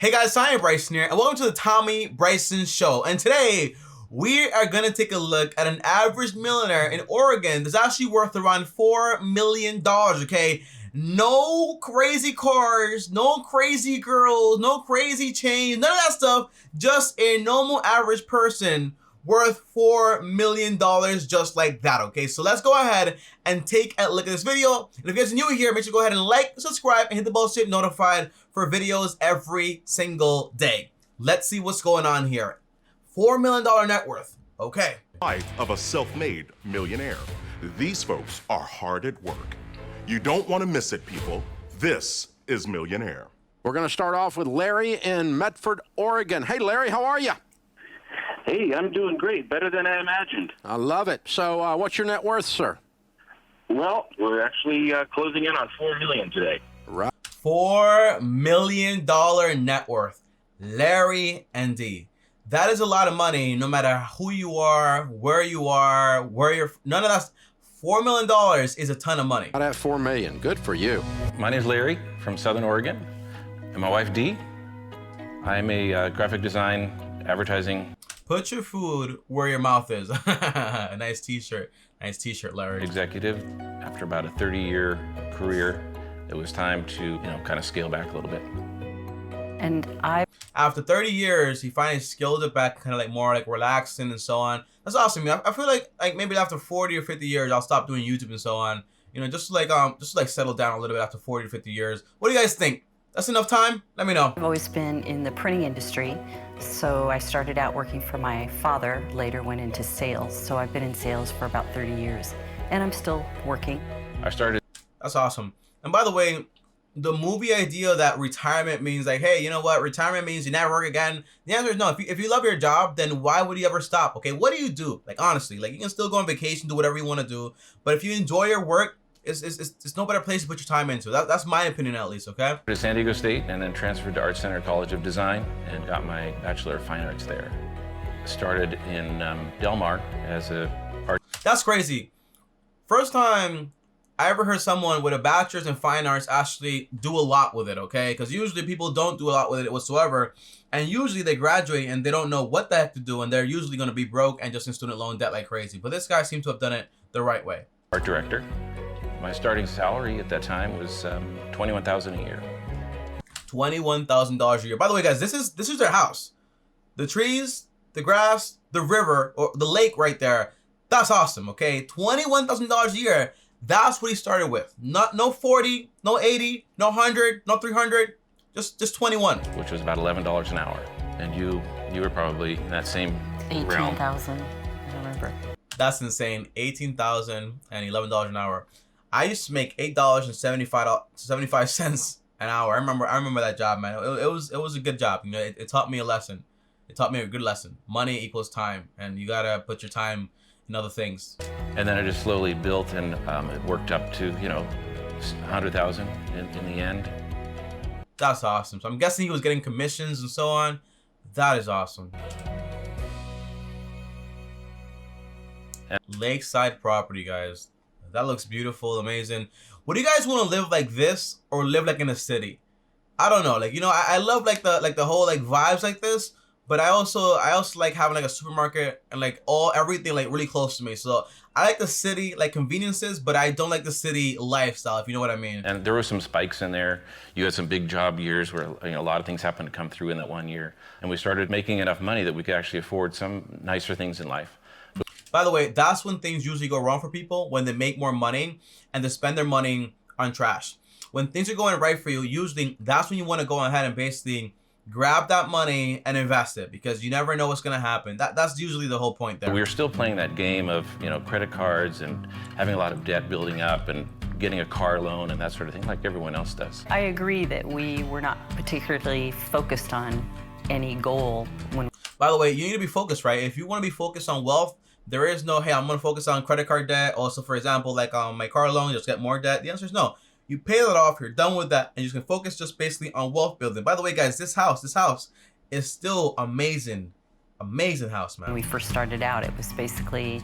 Hey guys, I'm Bryson here, and welcome to the Tommy Bryson Show. And today, we are gonna take a look at an average millionaire in Oregon that's actually worth around $4 million, okay? No crazy cars, no crazy girls, no crazy chains, none of that stuff. Just a normal average person worth $4 million just like that, okay? So let's go ahead and take a look at this video. And if you guys are new here, make sure to go ahead and like, subscribe, and hit the bell to get notified for videos every single day. Let's see what's going on here. $4 million net worth, okay. Life of a self-made millionaire. These folks are hard at work. You don't want to miss it, people. This is Millionaire. We're going to start off with Larry in Medford, Oregon. Hey, Larry, how are you? Hey, I'm doing great. Better than I imagined. I love it. So what's your net worth, sir? Well, we're actually closing in on $4 million today. Right. $4 million net worth. Larry ND. That is a lot of money, no matter who you are, where you're, none of that. $4 million is a ton of money. Not at $4 million. Good for you. My name is Larry from Southern Oregon, and my wife Dee. I'm a graphic design, advertising. Put your food where your mouth is. A nice t-shirt. Nice t-shirt, Larry. Executive. After about a 30-year career, it was time to, kind of scale back a little bit. And after 30 years, he finally scaled it back, kind of like more like relaxing and so on. That's awesome. I feel like maybe after 40 or 50 years, I'll stop doing YouTube and so on. Just like settle down a little bit after 40 or 50 years. What do you guys think? That's enough time? Let me know. I've always been in the printing industry. So I started out working for my father, later went into sales. So I've been in sales for about 30 years and I'm still working. That's awesome. And by the way, the movie idea that retirement means like, hey, you know what? Retirement means you never work again. The answer is no. If you love your job, then why would you ever stop? Okay, what do you do? Like, honestly, like you can still go on vacation, do whatever you want to do. But if you enjoy your work, it's no better place to put your time into. That's my opinion at least, okay? To San Diego State and then transferred to Art Center College of Design and got my Bachelor of Fine Arts there. Started in Del Mar as a art. That's crazy. First time I ever heard someone with a bachelor's in fine arts actually do a lot with it, okay? Because usually people don't do a lot with it whatsoever. And usually they graduate and they don't know what the heck to do. And they're usually going to be broke and just in student loan debt like crazy. But this guy seemed to have done it the right way. Art director. My starting salary at that time was $21,000 a year. $21,000 a year. By the way, guys, this is their house. The trees, the grass, the river, or the lake right there. That's awesome, okay? $21,000 a year. That's what he started with. No 40, no 80, no 100, no 300, just 21. Which was about $11 an hour. And you were probably in that same realm. 18,000, I don't remember. That's insane. $18,000 and $11 an hour. I used to make $8.75 an hour. I remember that job, man. It was a good job. It taught me a lesson. It taught me a good lesson. Money equals time, and you gotta put your time in other things. And then I just slowly built, and it worked up to, $100,000 in the end. That's awesome. So I'm guessing he was getting commissions and so on. That is awesome. Lakeside property, guys. That looks beautiful, amazing. Would you guys want to live like this or live like in a city? I don't know. I love the whole vibes like this. But I also like having a supermarket and everything really close to me. So I like the city conveniences, but I don't like the city lifestyle, if you know what I mean. And there were some spikes in there. You had some big job years where a lot of things happened to come through in that one year. And we started making enough money that we could actually afford some nicer things in life. By the way, that's when things usually go wrong for people, when they make more money and they spend their money on trash. When things are going right for you, usually that's when you want to go ahead and basically grab that money and invest it, because you never know what's going to happen. That's usually the whole point there. We were still playing that game of, credit cards and having a lot of debt building up and getting a car loan and that sort of thing like everyone else does. I agree that we were not particularly focused on any goal. By the way, you need to be focused, right? If you want to be focused on wealth, there is no, hey, I'm going to focus on credit card debt. Also, for example, my car loan, just get more debt. The answer is no. You pay that off, you're done with that, and you can focus just basically on wealth building. By the way, guys, this house is still amazing. Amazing house, man. When we first started out, it was basically,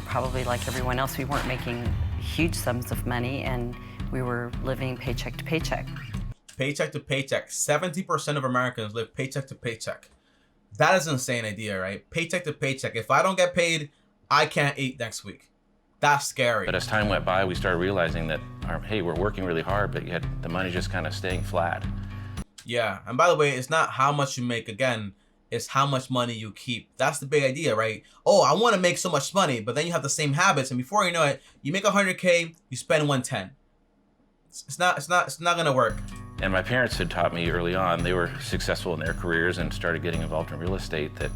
probably like everyone else, we weren't making huge sums of money, and we were living paycheck to paycheck. paycheck to paycheck. 70% of Americans live paycheck to paycheck. That is an insane idea, right? Paycheck to paycheck. If I don't get paid, I can't eat next week. That's scary. But as time went by, we started realizing that, hey, we're working really hard, but yet the money's just kind of staying flat. Yeah, and by the way, it's not how much you make. Again, it's how much money you keep. That's the big idea, right? Oh, I want to make so much money, but then you have the same habits, and before you know it, you make 100K, you spend 110. It's not gonna work. And my parents had taught me early on, they were successful in their careers and started getting involved in real estate, that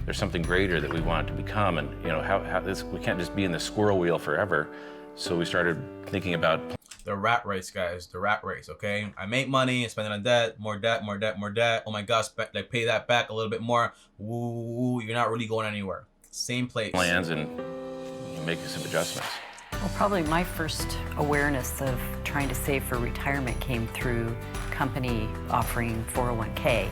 there's something greater that we wanted to become, and you know, how this, we can't just be in the squirrel wheel forever. So we started thinking about the rat race, guys. The rat race, okay? I make money, I spend it on debt, more debt, more debt, more debt. Oh my gosh, like pay that back a little bit more. Woo, you're not really going anywhere. Same place. Plans and making some adjustments. Well, probably my first awareness of trying to save for retirement came through company offering 401k.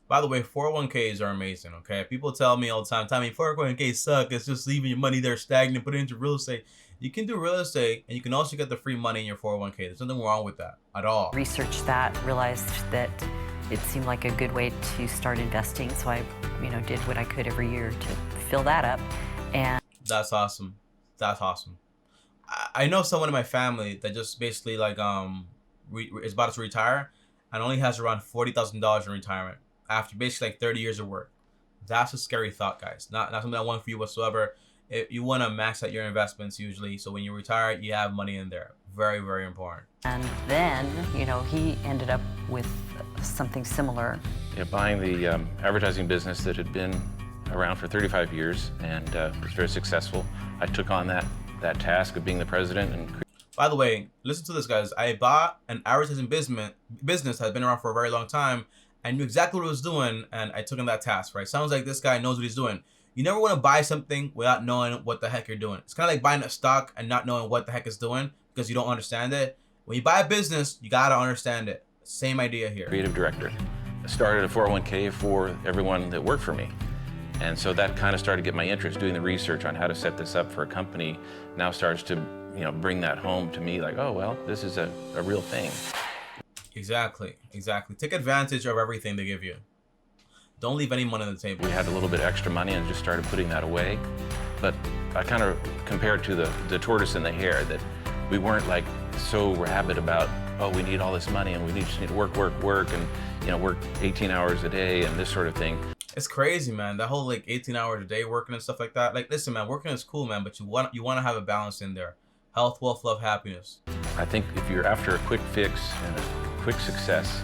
By the way, 401ks are amazing, okay? People tell me all the time, Tommy, 401ks suck. It's just leaving your money there stagnant, put it into real estate. You can do real estate, and you can also get the free money in your 401k. There's nothing wrong with that at all. Researched that, realized that it seemed like a good way to start investing, so I, did what I could every year to fill that up. And that's awesome. That's awesome. I know someone in my family that just basically like is about to retire and only has around $40,000 in retirement after basically like 30 years of work. That's a scary thought, guys. Not something I want for you whatsoever. You want to max out your investments usually, so when you retire, you have money in there. Very, very important. And then, he ended up with something similar. Yeah, buying the advertising business that had been around for 35 years and was very successful. I took on that task of being the president. And by the way, listen to this, guys. I bought an advertising business that had been around for a very long time. I knew exactly what it was doing, and I took on that task, right? Sounds like this guy knows what he's doing. You never want to buy something without knowing what the heck you're doing. It's kind of like buying a stock and not knowing what the heck it's doing because you don't understand it. When you buy a business, you got to understand it. Same idea here. Creative director. I started a 401k for everyone that worked for me. And so that kind of started to get my interest. Doing the research on how to set this up for a company now starts to, bring that home to me like, oh, well, this is a real thing. Exactly. Take advantage of everything they give you. Don't leave any money on the table. We had a little bit of extra money and just started putting that away. But I kind of compare it to the tortoise and the hare, that we weren't like so rabid about, oh, we need all this money and we just need to work and, work 18 hours a day and this sort of thing. It's crazy, man. That whole like 18 hours a day working and stuff like that. Like, listen, man, working is cool, man, but you want to have a balance in there. Health, wealth, love, happiness. I think if you're after a quick fix and a quick success,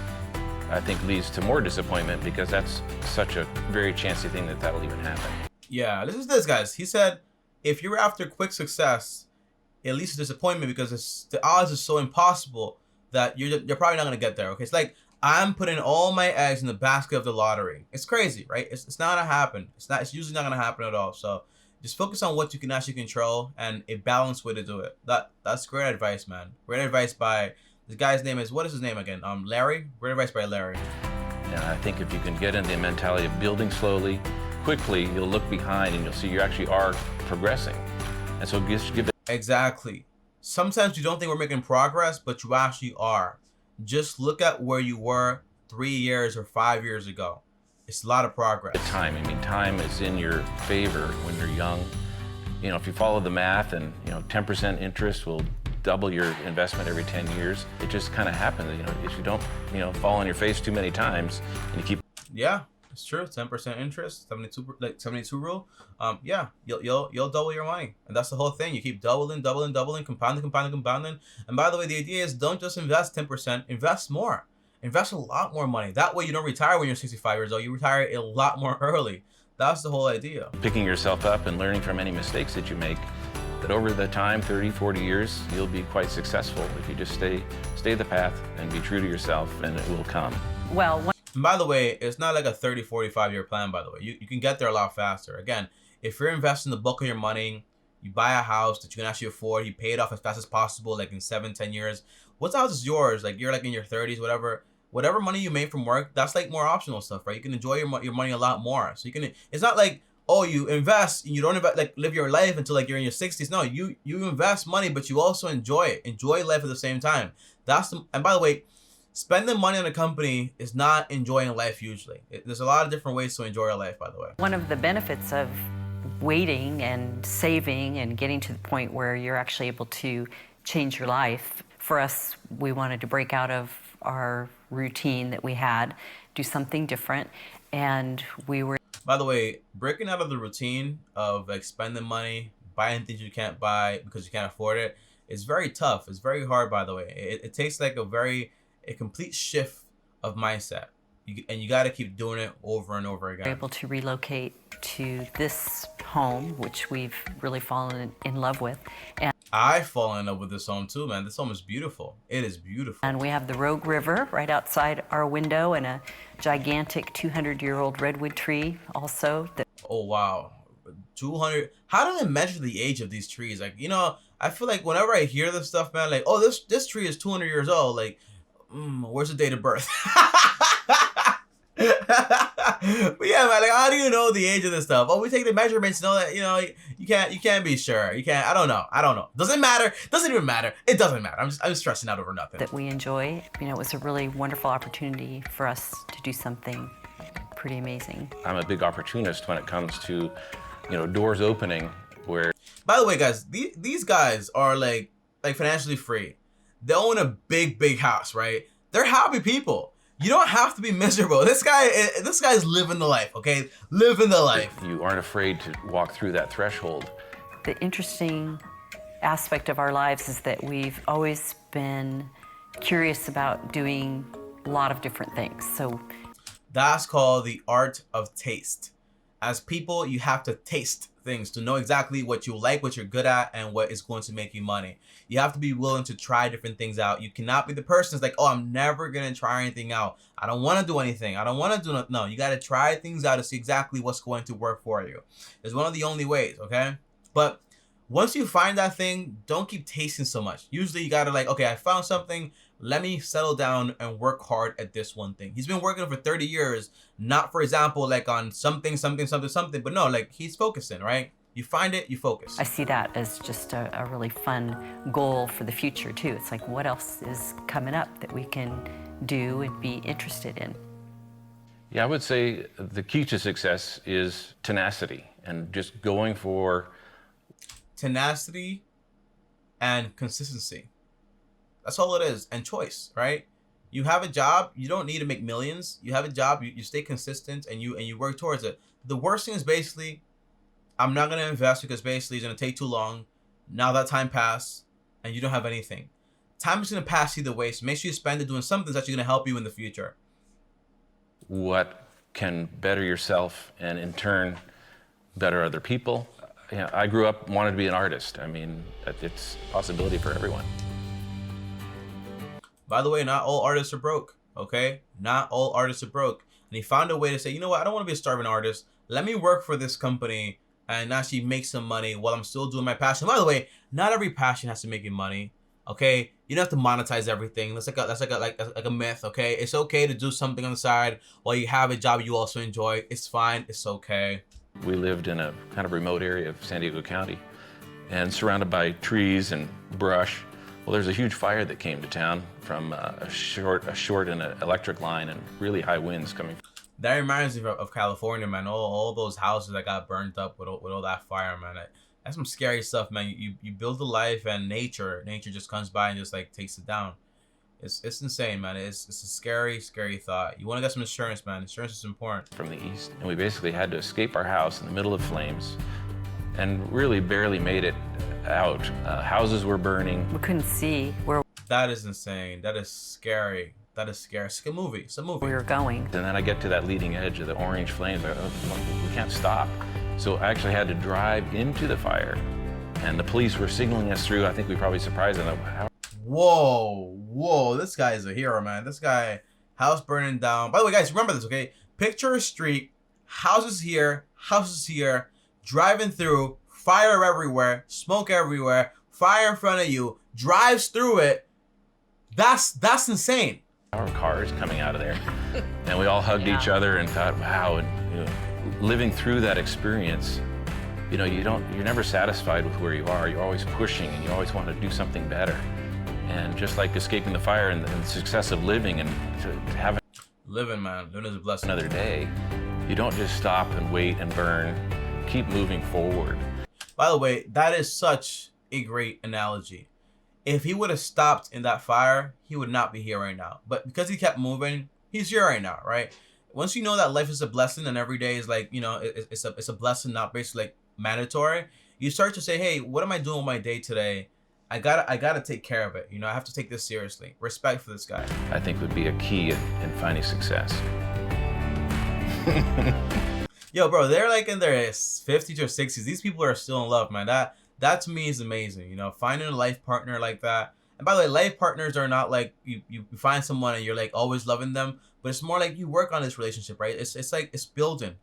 I think leads to more disappointment, because that's such a very chancy thing that'll even happen. Yeah, listen to this, guys. He said, if you're after quick success, it leads to disappointment because the odds are so impossible that you're probably not gonna get there. Okay, it's like I'm putting all my eggs in the basket of the lottery. It's crazy, right? It's not gonna happen. It's usually not gonna happen at all. So just focus on what you can actually control and a balanced way to do it. That's great advice, man. Great advice by this guy's name is, what is his name again? Larry. Great advice by Larry. And I think if you can get into the mentality of building slowly, quickly, you'll look behind and you'll see you actually are progressing. And so give it. Exactly. Sometimes you don't think we're making progress, but you actually are. Just look at where you were 3 years or 5 years ago. It's a lot of progress. Time. I mean, time is in your favor when you're young. If you follow the math and 10% interest will double your investment every 10 years. It just kind of happens. If you don't fall on your face too many times and you keep. Yeah, it's true. 10% interest, 72 rule. Yeah, you'll double your money, and that's the whole thing. You keep doubling, compounding. And by the way, the idea is don't just invest 10%. Invest more. Invest a lot more money. That way you don't retire when you're 65 years old. You retire a lot more early. That's the whole idea. Picking yourself up and learning from any mistakes that you make, that over the time, 30, 40 years, you'll be quite successful if you just stay the path and be true to yourself, and it will come. Well, and by the way, it's not like a 30, 45 year plan, by the way. You can get there a lot faster. Again, if you're investing the bulk of your money, you buy a house that you can actually afford, you pay it off as fast as possible, like in 7, 10 years. Once the house is yours, like you're like in your 30s, whatever money you make from work, that's like more optional stuff, right? You can enjoy your money a lot more. So it's not like, oh, you invest and you don't invest, like live your life until like you're in your 60s. No, you invest money, but you also enjoy it. Enjoy life at the same time. And by the way, spending money on a company is not enjoying life usually. There's a lot of different ways to enjoy your life, by the way. One of the benefits of waiting and saving and getting to the point where you're actually able to change your life, for us, we wanted to break out of our routine that we had, do something different, and we were... By the way, breaking out of the routine of like spending money, buying things you can't buy because you can't afford it, is very tough. It's very hard, by the way. It takes like a complete shift of mindset. And you got to keep doing it over and over again. We're able to relocate to this home, which we've really fallen in love with. And I fall in love with this home too, man. This home is beautiful. It is beautiful. And we have the Rogue River right outside our window and a gigantic 200-year-old redwood tree also. Oh, wow. 200. How do they measure the age of these trees? Like, you know, I feel like whenever I hear this stuff, man, like, oh, this tree is 200 years old. Like, where's the date of birth? But yeah, man, like, how do you know the age of this stuff? Oh, we take the measurements, know that, you know, you can't be sure. You can't, I don't know. Doesn't matter. Doesn't even matter. It doesn't matter. I'm stressing out over nothing. That we enjoy. You know, it was a really wonderful opportunity for us to do something pretty amazing. I'm a big opportunist when it comes to, you know, doors opening where... By the way, guys, these guys are like financially free. They own a big house, right? They're happy people. You don't have to be miserable. This guy's living the life, okay? Living the life. You aren't afraid to walk through that threshold. The interesting aspect of our lives is that we've always been curious about doing a lot of different things. So that's called the art of taste. As people, you have to taste things to know exactly what you like, what you're good at, and what is going to make you money. You have to be willing to try different things out. You cannot be the person that's like, oh, I'm never going to try anything out. I don't want to do anything. I don't want to do no. No, you got to try things out to see exactly what's going to work for you. It's one of the only ways, okay? But once you find that thing, don't keep tasting so much. Usually you got to like, okay, I found something. Let me settle down and work hard at this one thing. He's been working for 30 years, not, for example, like on something, but no, like he's focusing, right? You find it, you focus. I see that as just a really fun goal for the future too. It's like, what else is coming up that we can do and be interested in? Yeah, I would say the key to success is tenacity and just going for... Tenacity and consistency. That's all it is. And choice, right? You have a job, you don't need to make millions. You have a job, you stay consistent and you work towards it. The worst thing is basically, I'm not going to invest because basically it's going to take too long. Now that time passed and you don't have anything. Time is going to pass either way, so make sure you spend it doing something that's actually going to help you in the future. What can better yourself and in turn better other people? Yeah, I grew up wanting to be an artist. I mean, it's a possibility for everyone. By the way, not all artists are broke, okay? Not all artists are broke. And he found a way to say, you know what? I don't want to be a starving artist. Let me work for this company and actually make some money while I'm still doing my passion. By the way, not every passion has to make you money, okay? You don't have to monetize everything. That's like a myth, okay? It's okay to do something on the side while you have a job you also enjoy. It's fine. It's okay. We lived in a kind of remote area of San Diego County and surrounded by trees and brush. Well, there's a huge fire that came to town from a short in an electric line and really high winds coming. That reminds me of California, man. All those houses that got burned up with all that fire, man. That's some scary stuff, man. You build a life and nature just comes by and just like takes it down. It's insane, man. It's a scary thought. You want to get some insurance, man. Insurance is important. From the east, and we basically had to escape our house in the middle of flames and really barely made it out. Houses were burning. We couldn't see where... That is insane. That is scary. That is scary. It's a movie. It's a movie. We were going. And then I get to that leading edge of the orange flames. We can't stop. So I actually had to drive into the fire, and the police were signaling us through. I think we probably surprised them. Whoa, this guy is a hero, man. This guy, house burning down. By the way, guys, remember this, okay? Picture a street, houses here, driving through, fire everywhere, smoke everywhere, fire in front of you, drives through it. That's insane. Our cars coming out of there, and we all hugged each other and thought, wow. And you know, living through that experience, you know, you're never satisfied with where you are. You're always pushing, and you always want to do something better. And just like escaping the fire and the success of living and to have Living, man. Living is a blessing. another day, you don't just stop and wait and burn. Keep moving forward. By the way, that is such a great analogy. If he would have stopped in that fire, he would not be here right now. But because he kept moving, he's here right now, right? Once you know that life is a blessing and every day is like, you know, it's a blessing, not basically like mandatory, you start to say, hey, what am I doing with my day today? I gotta take care of it. You know, I have to take this seriously. Respect for this guy. I think would be a key in finding success. Yo, bro, they're like in their 50s or 60s. These people are still in love, man. That to me is amazing. You know, finding a life partner like that. And by the way, life partners are not like you find someone and you're like always loving them, but it's more like you work on this relationship, right? It's like it's building.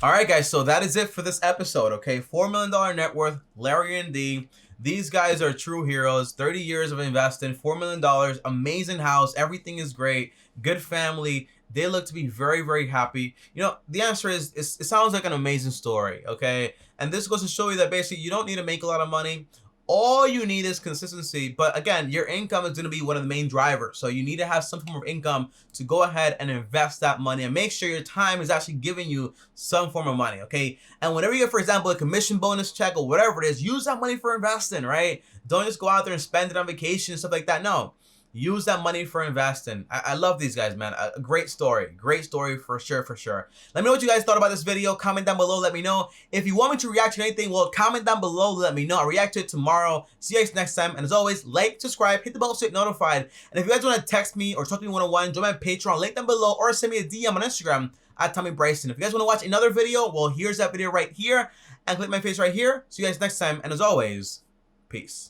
All right, guys, so that is it for this episode, okay? $4 million net worth, Larry and D. These guys are true heroes. 30 years of investing, $4 million, amazing house, everything is great, good family. They look to be very, very happy. You know, the answer is, it sounds like an amazing story, okay? And this goes to show you that basically you don't need to make a lot of money. All you need is consistency. But again, your income is going to be one of the main drivers. So you need to have some form of income to go ahead and invest that money and make sure your time is actually giving you some form of money, okay? And whenever you get, for example, a commission bonus check or whatever it is, use that money for investing, right? Don't just go out there and spend it on vacation and stuff like that. No. Use that money for investing. I love these guys, man. A great story for sure, for sure. Let me know what you guys thought about this video. Comment down below, let me know. If you want me to react to anything, well, comment down below, let me know. I'll react to it tomorrow. See you guys next time. And as always, like, subscribe, hit the bell to get notified. And if you guys want to text me or talk to me one-on-one, join my Patreon, link down below, or send me a DM on Instagram at Bryson. If you guys want to watch another video, well, here's that video right here. And click my face right here. See you guys next time. And as always, peace.